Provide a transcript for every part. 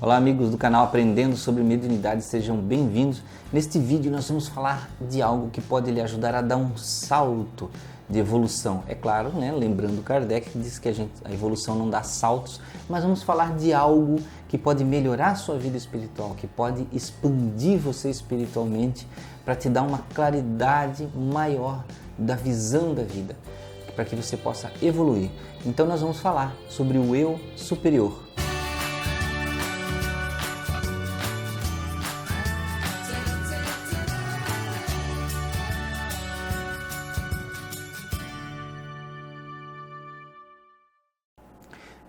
Olá amigos do canal Aprendendo sobre Mediunidade, sejam bem-vindos. Neste vídeo nós vamos falar de algo que pode lhe ajudar a dar um salto de evolução. É claro, né? Lembrando Kardec que diz que a evolução não dá saltos, mas vamos falar de algo que pode melhorar a sua vida espiritual, que pode expandir você espiritualmente para te dar uma claridade maior da visão da vida, para que você possa evoluir. Então nós vamos falar sobre o eu superior.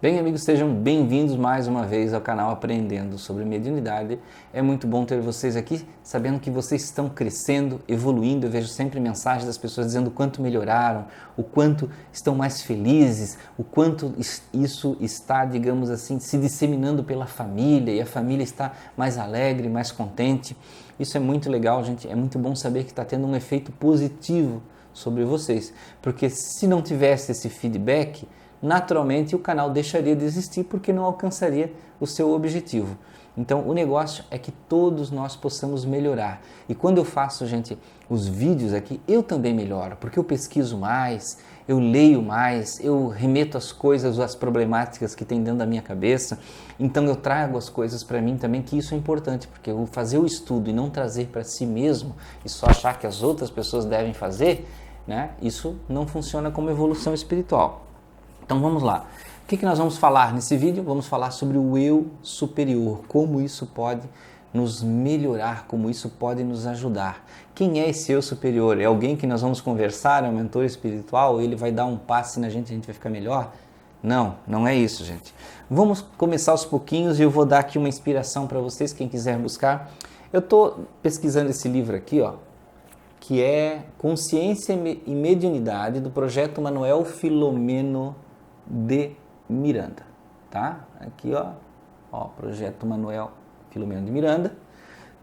Bem, amigos, sejam bem-vindos mais uma vez ao canal Aprendendo sobre Mediunidade. É muito bom ter vocês aqui, sabendo que vocês estão crescendo, evoluindo. Eu vejo sempre mensagens das pessoas dizendo o quanto melhoraram, o quanto estão mais felizes, o quanto isso está, digamos assim, se disseminando pela família e a família está mais alegre, mais contente. Isso é muito legal, gente. É muito bom saber que está tendo um efeito positivo sobre vocês, porque se não tivesse esse feedback, naturalmente o canal deixaria de existir porque não alcançaria o seu objetivo. Então o negócio é que todos nós possamos melhorar. E quando eu faço, gente, os vídeos aqui, eu também melhoro, porque eu pesquiso mais, eu leio mais, eu remeto as coisas, as problemáticas que tem dentro da minha cabeça. Então eu trago as coisas para mim também, que isso é importante, porque eu fazer o estudo e não trazer para si mesmo e só achar que as outras pessoas devem fazer, né? Isso não funciona como evolução espiritual. Então vamos lá. O que nós vamos falar nesse vídeo? Vamos falar sobre o eu superior, como isso pode nos melhorar, como isso pode nos ajudar. Quem é esse eu superior? É alguém que nós vamos conversar, é um mentor espiritual, ele vai dar um passe na gente, a gente vai ficar melhor? Não, não é isso, gente. Vamos começar aos pouquinhos e eu vou dar aqui uma inspiração para vocês, quem quiser buscar. Eu estou pesquisando esse livro aqui, ó, que é Consciência e Mediunidade, do Projeto Manuel Filomeno de Miranda, tá? Aqui, ó, Projeto Manuel Filomeno de Miranda,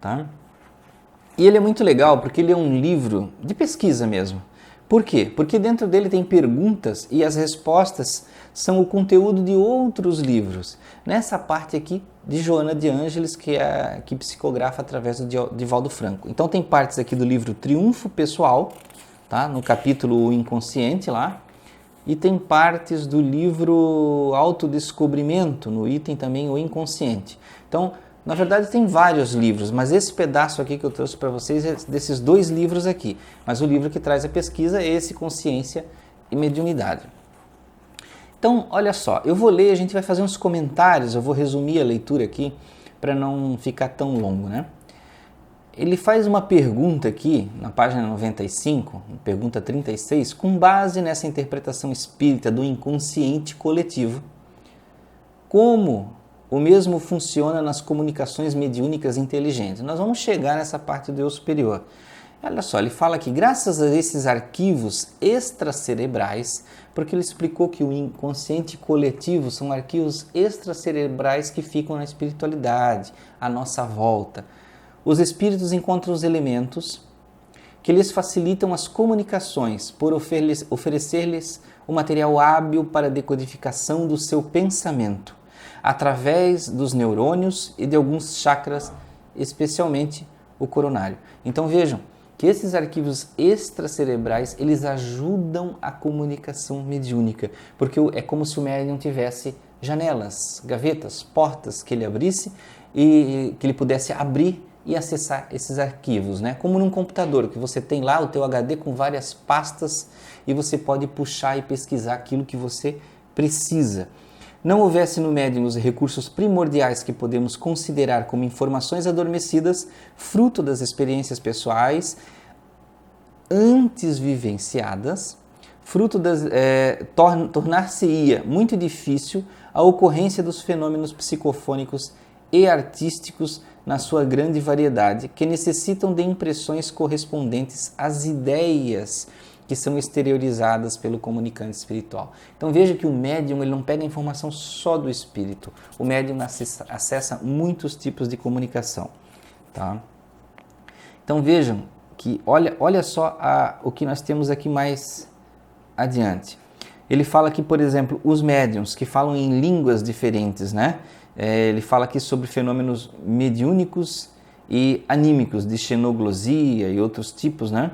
tá? E ele é muito legal porque ele é um livro de pesquisa mesmo. Por quê? Porque dentro dele tem perguntas e as respostas são o conteúdo de outros livros. Nessa parte aqui de Joana de Ângeles, que psicografa através do Divaldo Franco. Então tem partes aqui do livro Triunfo Pessoal, tá? No capítulo O Inconsciente lá. E tem partes do livro Autodescobrimento, no item também O Inconsciente. Então, na verdade, tem vários livros, mas esse pedaço aqui que eu trouxe para vocês é desses dois livros aqui. Mas o livro que traz a pesquisa é esse, Consciência e Mediunidade. Então, olha só, eu vou ler, a gente vai fazer uns comentários, eu vou resumir a leitura aqui para não ficar tão longo, né? Ele faz uma pergunta aqui, na página 95, pergunta 36, com base nessa interpretação espírita do inconsciente coletivo. Como o mesmo funciona nas comunicações mediúnicas inteligentes? Nós vamos chegar nessa parte do eu superior. Olha só, ele fala que graças a esses arquivos extracerebrais, porque ele explicou que o inconsciente coletivo são arquivos extracerebrais que ficam na espiritualidade, à nossa volta. Os espíritos encontram os elementos que lhes facilitam as comunicações por oferecer-lhes o material hábil para a decodificação do seu pensamento, através dos neurônios e de alguns chakras, especialmente o coronário. Então vejam que esses arquivos extracerebrais, eles ajudam a comunicação mediúnica, porque é como se o médium tivesse janelas, gavetas, portas que ele abrisse e que ele pudesse abrir e acessar esses arquivos, né? Como num computador, que você tem lá o teu HD com várias pastas e você pode puxar e pesquisar aquilo que você precisa. Não houvesse no médium os recursos primordiais que podemos considerar como informações adormecidas, fruto das experiências pessoais antes vivenciadas, tornar-se-ia muito difícil a ocorrência dos fenômenos psicofônicos e artísticos na sua grande variedade, que necessitam de impressões correspondentes às ideias que são exteriorizadas pelo comunicante espiritual. Então veja que o médium ele não pega a informação só do espírito, o médium acessa muitos tipos de comunicação. Tá? Então vejam que olha só o que nós temos aqui mais adiante. Ele fala que, por exemplo, os médiuns que falam em línguas diferentes, né? Ele fala aqui sobre fenômenos mediúnicos e anímicos, de xenoglosia e outros tipos, né?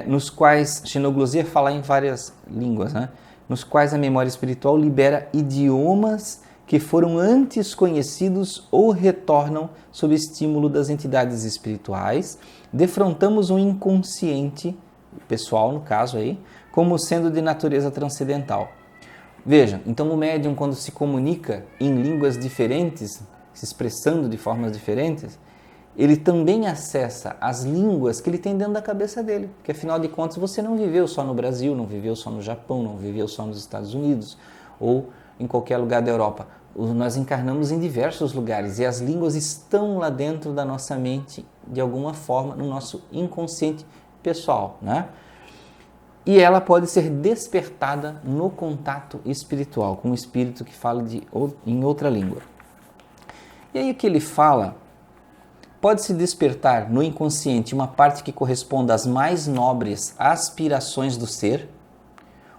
Nos quais, xenoglosia fala em várias línguas, né? Nos quais a memória espiritual libera idiomas que foram antes conhecidos ou retornam sob estímulo das entidades espirituais. Defrontamos o inconsciente, pessoal no caso aí, como sendo de natureza transcendental. Veja, então o médium, quando se comunica em línguas diferentes, se expressando de formas diferentes, ele também acessa as línguas que ele tem dentro da cabeça dele, porque afinal de contas você não viveu só no Brasil, não viveu só no Japão, não viveu só nos Estados Unidos ou em qualquer lugar da Europa. Nós encarnamos em diversos lugares e as línguas estão lá dentro da nossa mente, de alguma forma, no nosso inconsciente pessoal, né? E ela pode ser despertada no contato espiritual, com um espírito que fala em outra língua. E aí o que ele fala, pode-se despertar no inconsciente uma parte que corresponde às mais nobres aspirações do ser,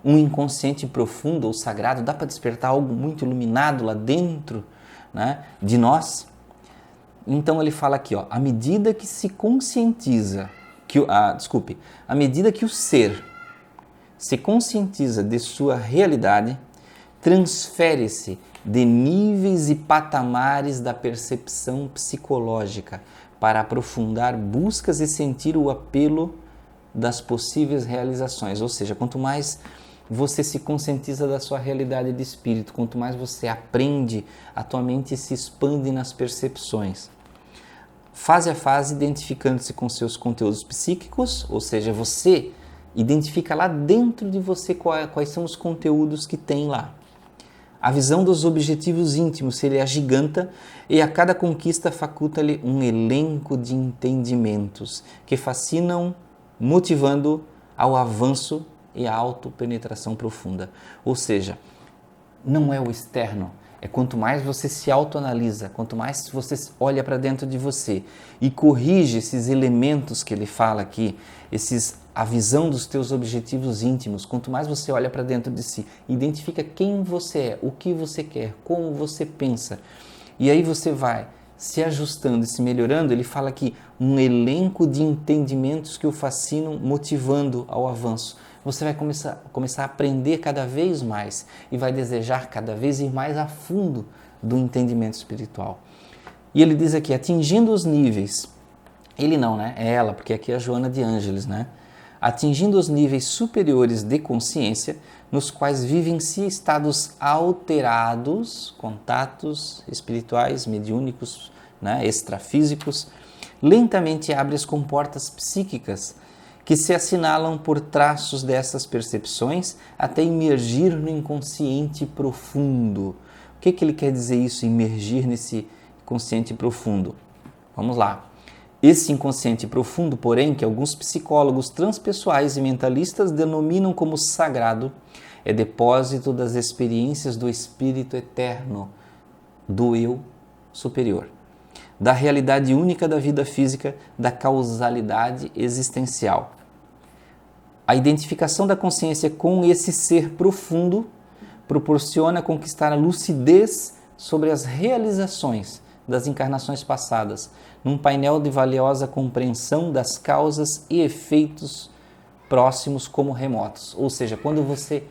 um inconsciente profundo ou sagrado, dá para despertar algo muito iluminado lá dentro, né, de nós. Então ele fala aqui, à medida que se conscientiza, à medida que o ser se conscientiza de sua realidade, transfere-se de níveis e patamares da percepção psicológica para aprofundar buscas e sentir o apelo das possíveis realizações. Ou seja, quanto mais você se conscientiza da sua realidade de espírito, quanto mais você aprende, a tua mente se expande nas percepções. Fase a fase, identificando-se com seus conteúdos psíquicos, ou seja, você identifica lá dentro de você quais são os conteúdos que tem lá. A visão dos objetivos íntimos se ele agiganta e a cada conquista faculta-lhe um elenco de entendimentos que fascinam, motivando ao avanço e à autopenetração profunda. Ou seja, não é o externo, é quanto mais você se autoanalisa, quanto mais você olha para dentro de você e corrige esses elementos que ele fala aqui, a visão dos teus objetivos íntimos, quanto mais você olha para dentro de si, identifica quem você é, o que você quer, como você pensa, e aí você vai se ajustando e se melhorando. Ele fala aqui um elenco de entendimentos que o fascinam, motivando ao avanço. Você vai começar a aprender cada vez mais e vai desejar cada vez ir mais a fundo do entendimento espiritual. E ele diz aqui, atingindo os níveis, ele não, né? É ela, porque aqui é a Joana de Ângeles, né? Atingindo os níveis superiores de consciência, nos quais vivencia estados alterados, contatos espirituais, mediúnicos, né? Extrafísicos, lentamente abre as comportas psíquicas que se assinalam por traços dessas percepções até imergir no inconsciente profundo. O que ele quer dizer isso, imergir nesse consciente profundo? Vamos lá. Esse inconsciente profundo, porém, que alguns psicólogos transpessoais e mentalistas denominam como sagrado, é depósito das experiências do espírito eterno, do eu superior, da realidade única da vida física, da causalidade existencial. A identificação da consciência com esse ser profundo proporciona conquistar a lucidez sobre as realizações das encarnações passadas, num painel de valiosa compreensão das causas e efeitos próximos como remotos. Ou seja, quando você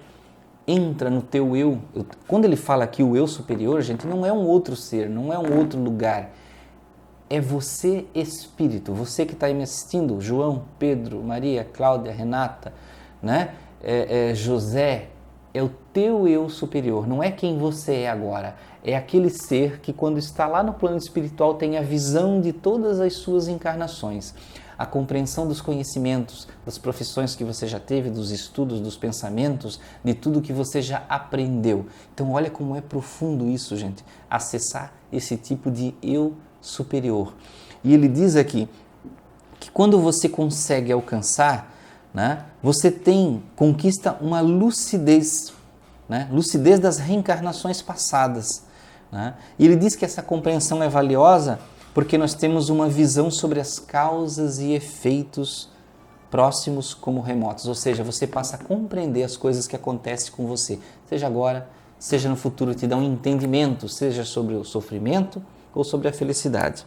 entra no teu eu, quando ele fala aqui o eu superior, gente, não é um outro ser, não é um outro lugar, é você espírito, você que está aí me assistindo, João, Pedro, Maria, Cláudia, Renata, né? José, é o teu eu superior, não é quem você é agora, é aquele ser que quando está lá no plano espiritual tem a visão de todas as suas encarnações, a compreensão dos conhecimentos, das profissões que você já teve, dos estudos, dos pensamentos, de tudo que você já aprendeu. Então olha como é profundo isso, gente, acessar esse tipo de eu superior. E ele diz aqui que quando você consegue alcançar, né, você conquista uma lucidez, né, lucidez das reencarnações passadas, né? E ele diz que essa compreensão é valiosa porque nós temos uma visão sobre as causas e efeitos próximos como remotos, ou seja, você passa a compreender as coisas que acontecem com você, seja agora, seja no futuro te dar um entendimento, seja sobre o sofrimento ou sobre a felicidade.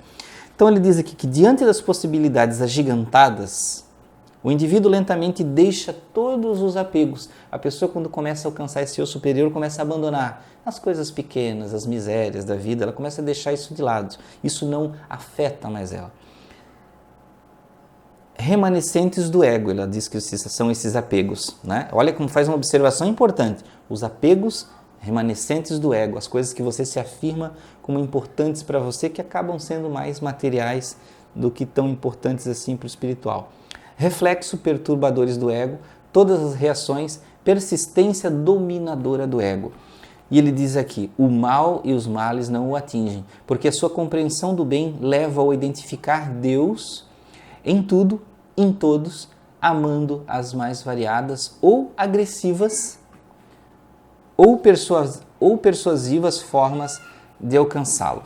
Então ele diz aqui que diante das possibilidades agigantadas, o indivíduo lentamente deixa todos os apegos. A pessoa, quando começa a alcançar esse eu superior, começa a abandonar as coisas pequenas, as misérias da vida, ela começa a deixar isso de lado. Isso não afeta mais ela. Remanescentes do ego, ela diz que são esses apegos, né? Olha como faz uma observação importante. Os apegos remanescentes do ego, as coisas que você se afirma como importantes para você, que acabam sendo mais materiais do que tão importantes assim para o espiritual. Reflexo perturbadores do ego, todas as reações, persistência dominadora do ego. E ele diz aqui, o mal e os males não o atingem, porque a sua compreensão do bem leva-o a identificar Deus em tudo, em todos, amando as mais variadas ou agressivas ou persuasivas formas de alcançá-lo.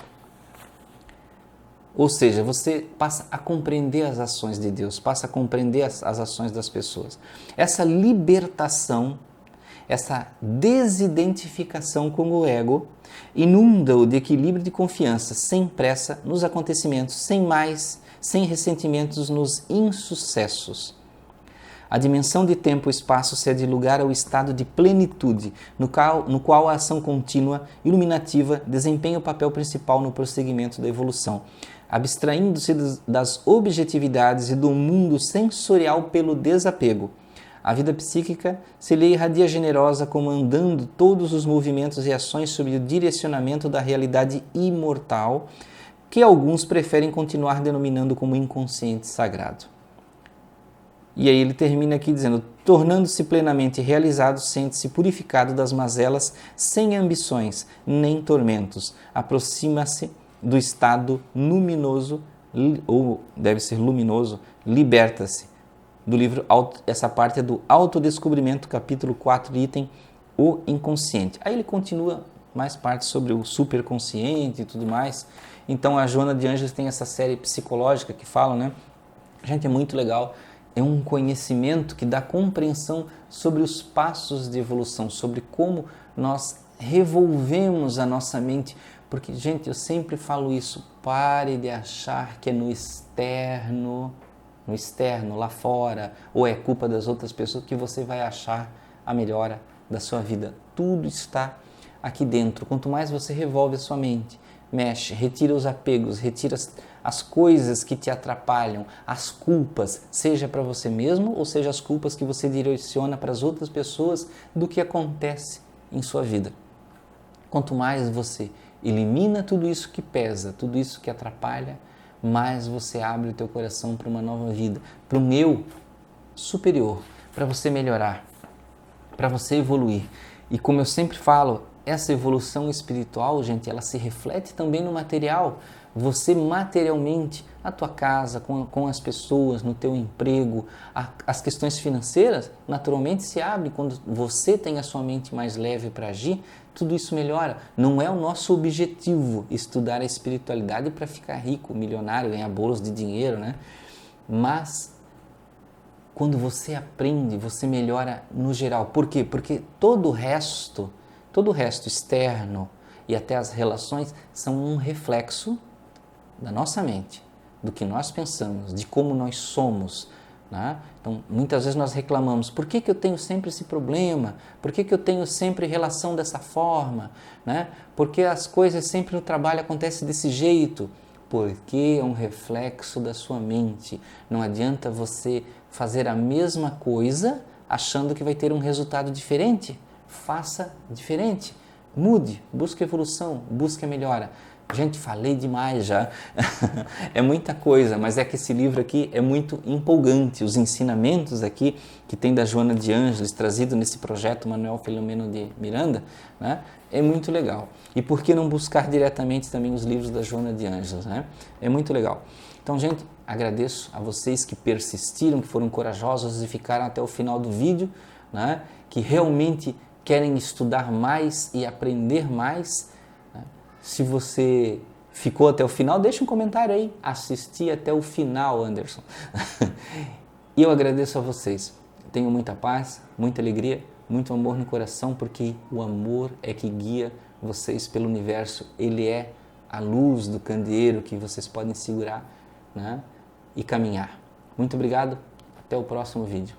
Ou seja, você passa a compreender as ações de Deus, passa a compreender as ações das pessoas. Essa libertação, essa desidentificação com o ego, inunda-o de equilíbrio de confiança, sem pressa nos acontecimentos, sem ressentimentos nos insucessos. A dimensão de tempo e espaço cede lugar ao estado de plenitude, no qual a ação contínua, iluminativa, desempenha o papel principal no prosseguimento da evolução, abstraindo-se das objetividades e do mundo sensorial pelo desapego. A vida psíquica se lhe irradia generosa, comandando todos os movimentos e ações sob o direcionamento da realidade imortal, que alguns preferem continuar denominando como inconsciente sagrado. E aí ele termina aqui dizendo, tornando-se plenamente realizado, sente-se purificado das mazelas, sem ambições nem tormentos. Aproxima-se do estado luminoso, ou deve ser luminoso, liberta-se. Do livro, essa parte é do Autodescobrimento, capítulo 4, item O Inconsciente. Aí ele continua mais parte sobre o superconsciente e tudo mais. Então a Joana de Ângeles tem essa série psicológica que fala, né? Gente, é muito legal. É um conhecimento que dá compreensão sobre os passos de evolução, sobre como nós revolvemos a nossa mente. Porque, gente, eu sempre falo isso, pare de achar que é no externo, lá fora, ou é culpa das outras pessoas que você vai achar a melhora da sua vida. Tudo está aqui dentro. Quanto mais você revolve a sua mente, mexe, retira os apegos, retira as coisas que te atrapalham, as culpas, seja para você mesmo ou seja as culpas que você direciona para as outras pessoas do que acontece em sua vida. Quanto mais você elimina tudo isso que pesa, tudo isso que atrapalha, mais você abre o teu coração para uma nova vida, para um eu superior, para você melhorar, para você evoluir. E como eu sempre falo, essa evolução espiritual, gente, ela se reflete também no material. Você materialmente, a tua casa, com as pessoas, no teu emprego, as questões financeiras, naturalmente se abrem quando você tem a sua mente mais leve para agir, tudo isso melhora. Não é o nosso objetivo estudar a espiritualidade para ficar rico, milionário, ganhar bolos de dinheiro, né? Mas quando você aprende, você melhora no geral. Por quê? Porque todo o resto externo e até as relações são um reflexo da nossa mente, do que nós pensamos, de como nós somos, né? Então, muitas vezes nós reclamamos, por que eu tenho sempre esse problema? Por que eu tenho sempre relação dessa forma? Né? Por que as coisas sempre no trabalho acontecem desse jeito? Porque é um reflexo da sua mente. Não adianta você fazer a mesma coisa achando que vai ter um resultado diferente. Faça diferente, mude, busque evolução, busque a melhora. Gente, falei demais já, é muita coisa, mas é que esse livro aqui é muito empolgante. Os ensinamentos aqui que tem da Joana de Ângeles, trazido nesse projeto Manuel Filomeno de Miranda, né, é muito legal. E por que não buscar diretamente também os livros da Joana de Ângeles, né? É muito legal. Então, gente, agradeço a vocês que persistiram, que foram corajosos e ficaram até o final do vídeo, né, que realmente querem estudar mais e aprender mais. Se você ficou até o final, deixa um comentário aí. Assisti até o final, Anderson. E eu agradeço a vocês. Tenham muita paz, muita alegria. muito amor no coração, porque o amor é que guia vocês pelo universo. Ele é a luz do candeeiro que vocês podem segurar, né, e caminhar. Muito obrigado, até o próximo vídeo.